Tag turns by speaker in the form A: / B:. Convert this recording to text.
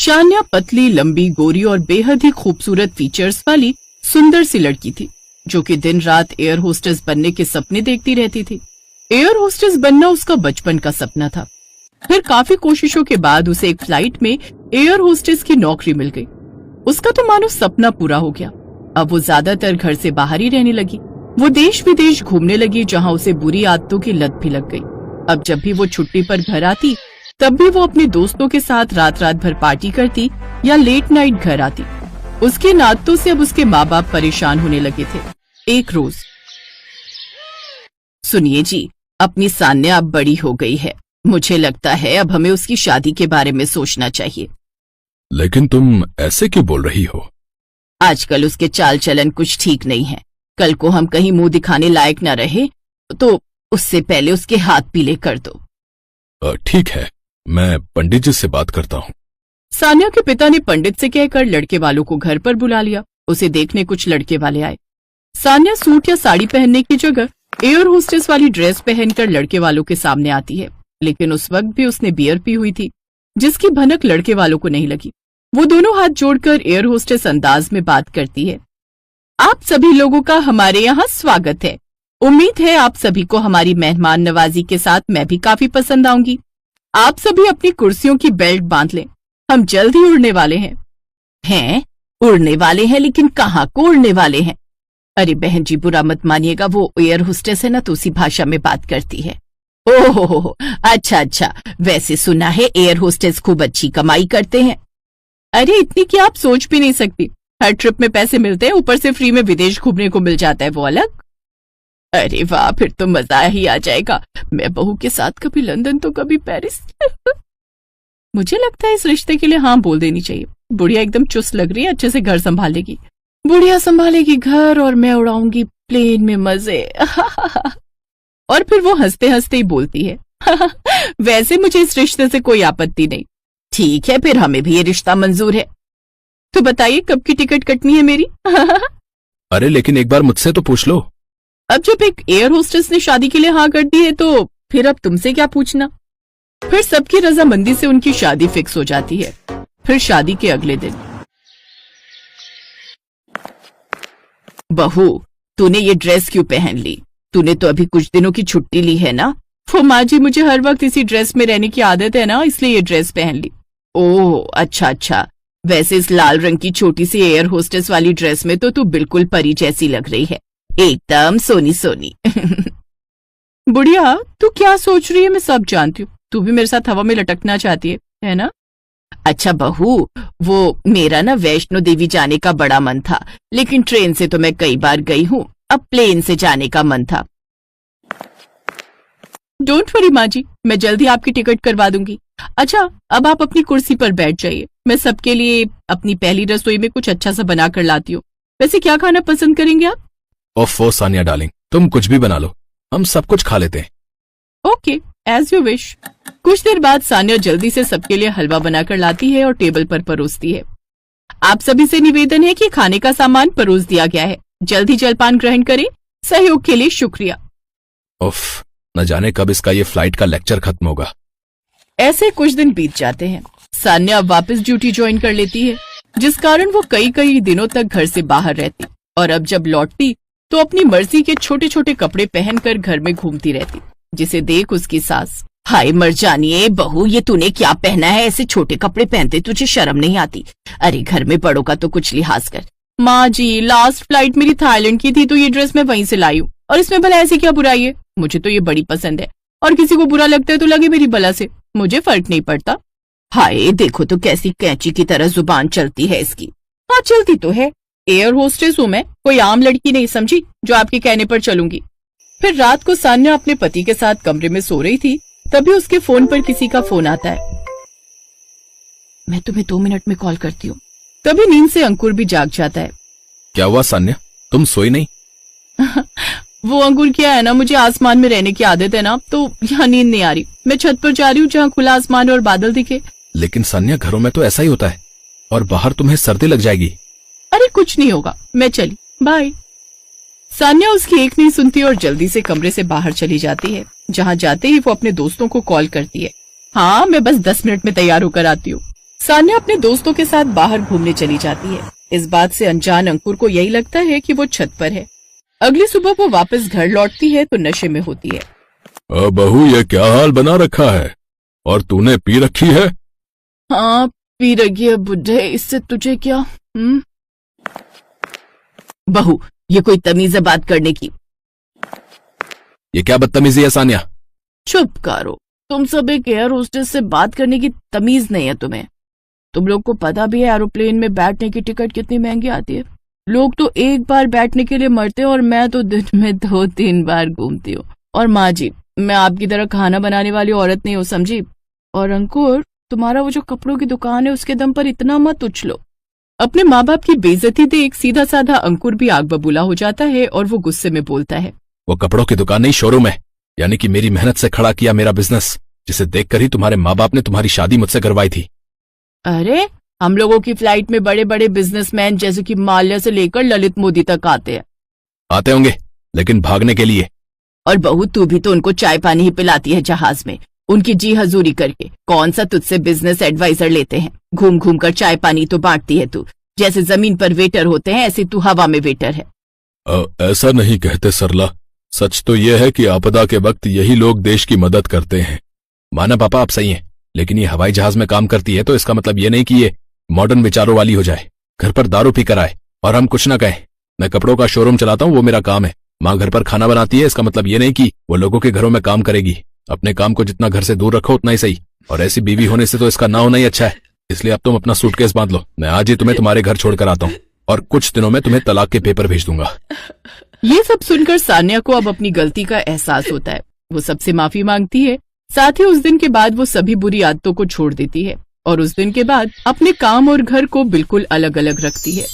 A: शान्या पतली, लंबी, गोरी और बेहद ही खूबसूरत फीचर्स वाली सुंदर सी लड़की थी, जो कि दिन रात एयर होस्टेस बनने के सपने देखती रहती थी। एयर होस्टेस बनना उसका बचपन का सपना था। फिर काफी कोशिशों के बाद उसे एक फ्लाइट में एयर होस्टेस की नौकरी मिल गई। उसका तो मानो सपना पूरा हो गया। अब वो ज्यादातर घर से बाहर ही रहने लगी। वो देश विदेश घूमने लगी, जहाँ उसे बुरी आदतों की लत भी लग गई। अब जब भी वो छुट्टी पर घर आती, तब भी वो अपने दोस्तों के साथ रात रात भर पार्टी करती या लेट नाइट घर आती। उसकी इन आदतों से अब उसके माँ बाप परेशान होने लगे थे। एक रोज, सुनिए जी, अपनी सान्या अब बड़ी हो गई है। मुझे लगता है अब हमें उसकी शादी के बारे में सोचना चाहिए।
B: लेकिन तुम ऐसे क्यों बोल रही हो?
A: आजकल उसके चाल चलन कुछ ठीक नहीं है। कल को हम कहीं मुंह दिखाने लायक न रहे तो उससे पहले उसके हाथ पीले कर दो।
B: ठीक है, मैं पंडित जी से बात करता हूँ।
A: सान्या के पिता ने पंडित से कहकर लड़के वालों को घर पर बुला लिया। उसे देखने कुछ लड़के वाले आए। सान्या सूट या साड़ी पहनने की जगह एयर होस्टेस वाली ड्रेस पहनकर लड़के वालों के सामने आती है, लेकिन उस वक्त भी उसने बियर पी हुई थी, जिसकी भनक लड़के वालों को नहीं लगी। वो दोनों हाथ जोड़कर एयर होस्टेस अंदाज में बात करती है। आप सभी लोगों का हमारे यहाँ स्वागत है। उम्मीद है आप सभी को हमारी मेहमान नवाजी के साथ मैं भी काफी पसंद आऊंगी। आप सभी अपनी कुर्सियों की बेल्ट बांध लें, हम जल्द ही उड़ने वाले हैं। हैं? उड़ने वाले हैं? लेकिन कहाँ को उड़ने वाले हैं? अरे बहन जी, बुरा मत मानिएगा, वो एयर होस्टेस है ना, तो उसी भाषा में बात करती है। ओहो, अच्छा, वैसे सुना है एयर होस्टेस खूब अच्छी कमाई करते हैं। अरे इतनी की आप सोच भी नहीं सकती। हर ट्रिप में पैसे मिलते हैं, ऊपर से फ्री में विदेश घूमने को मिल जाता है, वो अलग। अरे वाह, फिर तो मजा ही आ जाएगा। मैं बहू के साथ कभी लंदन तो कभी पेरिस। मुझे लगता है इस रिश्ते के लिए हाँ बोल देनी चाहिए। बुढ़िया एकदम चुस्त लग रही है, अच्छे से घर संभालेगी। बुढ़िया संभालेगी घर और मैं उड़ाऊंगी प्लेन में मजे। और फिर वो हंसते हंसते ही बोलती है, वैसे मुझे इस रिश्ते से कोई आपत्ति नहीं। ठीक है, फिर हमें भी ये रिश्ता मंजूर है। तो बताइए कब की टिकट कटनी है मेरी?
B: अरे लेकिन एक बार मुझसे तो पूछ लो।
A: अब जब एक एयर होस्टेस ने शादी के लिए हाँ कर दी है तो फिर अब तुमसे क्या पूछना। फिर सबकी रजामंदी से उनकी शादी फिक्स हो जाती है। फिर शादी के अगले दिन, बहू तूने ये ड्रेस क्यों पहन ली? तूने तो अभी कुछ दिनों की छुट्टी ली है ना? वो माँ जी, मुझे हर वक्त इसी ड्रेस में रहने की आदत है ना, इसलिए ये ड्रेस पहन ली। ओह अच्छा, वैसे इस लाल रंग की छोटी सी एयर होस्टेस वाली ड्रेस में तो तू बिल्कुल परी जैसी लग रही है, एकदम सोनी सोनी। बुढ़िया, तू क्या सोच रही है? मैं सब जानती हूँ। तू भी मेरे साथ हवा में लटकना चाहती है ना? अच्छा बहू, वो मेरा ना वैष्णो देवी जाने का बड़ा मन था, लेकिन ट्रेन से तो मैं कई बार गई हूँ, अब प्लेन से जाने का मन था। डोंट वरी माँ जी, मैं जल्दी आपकी टिकट करवा दूंगी। अच्छा, अब आप अपनी कुर्सी पर बैठ जाइए। मैं सबके लिए अपनी पहली रसोई में कुछ अच्छा सा बना कर लाती हूँ। वैसे क्या खाना पसंद करेंगे आप?
B: ओफो सानिया डार्लिंग, तुम कुछ भी बना लो, हम सब कुछ खा लेते हैं।
A: Okay, as you wish. कुछ देर बाद सानिया जल्दी से सबके लिए हलवा बनाकर लाती है और टेबल पर परोसती है। आप सभी से निवेदन है कि खाने का सामान परोस दिया गया है, जल्दी जलपान ग्रहण करें। सहयोग के लिए शुक्रिया।
B: उफ, न जाने कब इसका ये फ्लाइट का लेक्चर खत्म होगा।
A: ऐसे कुछ दिन बीत जाते हैं। सान्या अब वापस ड्यूटी ज्वाइन कर लेती है, जिस कारण वो कई दिनों तक घर से बाहर रहती और अब जब लौटती तो अपनी मर्जी के छोटे छोटे कपड़े पहनकर घर में घूमती रहती, जिसे देख उसकी सास, हाय मर जानिए बहू, ये तूने क्या पहना है? ऐसे छोटे कपड़े पहनते तुझे शर्म नहीं आती? अरे घर में बड़ों का तो कुछ लिहाज कर। माँ जी, लास्ट फ्लाइट मेरी थाईलैंड की थी तो ये ड्रेस मैं वहीं से लाई हूँ, और इसमें भला ऐसी क्या बुराई है? मुझे तो ये बड़ी पसंद है, और किसी को बुरा लगता है तो लगे मेरी बला से, मुझे फर्क नहीं पड़ता। हाय देखो तो कैसी कैंची की तरह जुबान चलती है इसकी। हाँ चलती तो है, एयर होस्टेस हूँ मैं, कोई आम लड़की नहीं समझी जो आपके कहने पर चलूंगी। फिर रात को सान्या अपने पति के साथ कमरे में सो रही थी, तभी उसके फोन पर किसी का फोन आता है। मैं तुम्हें 2 मिनट में कॉल करती हूँ। तभी नींद से अंकुर भी जाग जाता है।
B: क्या हुआ सान्या, तुम सोई नहीं?
A: वो अंकुर क्या है ना, मुझे आसमान में रहने की आदत है ना, तो यहाँ नींद नहीं आ रही। मैं छत पर जा रही हूँ जहाँ खुला आसमान और बादल दिखे।
B: लेकिन सान्या घरों में तो ऐसा ही होता है, और बाहर तुम्हें सर्दी लग जाएगी।
A: अरे कुछ नहीं होगा, मैं चली, बाय। सान्या उसकी एक नहीं सुनती और जल्दी से कमरे से बाहर चली जाती है। जहाँ जाते ही वो अपने दोस्तों को कॉल करती है। हाँ मैं बस 10 मिनट में तैयार होकर आती हूँ। सान्या अपने दोस्तों के साथ बाहर घूमने चली जाती है। इस बात से अनजान अंकुर को यही लगता है कि वो छत पर है। अगली सुबह वो वापस घर लौटती है तो नशे में होती है।
B: बहू, ये क्या हाल बना रखा है? और तूने पी रखी है?
A: हाँ, पी रखी है बुढ़े, इससे तुझे क्या? बहू, ये कोई तमीज है बात करने की?
B: ये क्या बदतमीजी है सानिया?
A: चुप करो, तुम सब एक एयर होस्टेस से बात करने की तमीज नहीं है तुम्हें। तुम लोग को पता भी है एरोप्लेन में बैठने की टिकट कितनी महंगी आती है। लोग तो एक बार बैठने के लिए मरते हैं और मैं तो दिन में 2-3 बार घूमती हूँ। और माँ जी, मैं आपकी तरह खाना बनाने वाली औरत नहीं हूँ, समझी? और अंकुर, तुम्हारा वो जो कपड़ों की दुकान है उसके दम पर इतना मत उछलो। अपने माँ बाप की बेइज्जती देख सीधा साधा अंकुर भी आग बबूला हो जाता है और वो गुस्से में बोलता है,
B: वो कपड़ों की दुकान नहीं, शोरूम है। यानी कि मेरी मेहनत से खड़ा किया मेरा बिजनेस, जिसे देखकर ही तुम्हारे माँ बाप ने तुम्हारी शादी मुझसे करवाई थी।
A: अरे, हम लोगों की फ्लाइट में बड़े बड़े बिजनेसमैन जैसे कि माल्या से लेकर ललित मोदी तक आते
B: होंगे, लेकिन भागने के लिए।
A: और बहू, तू भी तो उनको चाय पानी ही पिलाती है जहाज में, उनकी जी हजूरी करके। कौन सा तुझसे बिजनेस एडवाइजर लेते हैं? घूम घूम कर चाय पानी तो बांटती है तू। जैसे जमीन पर वेटर होते हैं ऐसे तू हवा में वेटर है।
B: ऐसा नहीं कहते सरला, सच तो यह है कि आपदा के वक्त यही लोग देश की मदद करते हैं। माना पापा, आप सही हैं, लेकिन ये हवाई जहाज में काम करती है तो इसका मतलब ये नहीं कि ये मॉडर्न विचारों वाली हो जाए, घर पर दारू पी कर आए और हम कुछ ना कहें। मैं कपड़ों का शोरूम चलाता हूँ, वो मेरा काम है। माँ घर पर खाना बनाती है, इसका मतलब ये नहीं कि वो लोगों के घरों में काम करेगी। अपने काम को जितना घर से दूर रखो उतना ही सही। और ऐसी बीवी होने से तो इसका ना होना ही अच्छा है। इसलिए अब तुम अपना सूटकेस बांध लो, मैं आज ही तुम्हें तुम्हारे घर छोड़कर आता हूँ और कुछ दिनों में तुम्हें तलाक के पेपर भेज दूंगा।
A: ये सब सुनकर सान्या को अब अपनी गलती का एहसास होता है। वो सबसे माफी मांगती है। साथ ही उस दिन के बाद वो सभी बुरी आदतों को छोड़ देती है और उस दिन के बाद अपने काम और घर को बिल्कुल अलग अलग रखती है।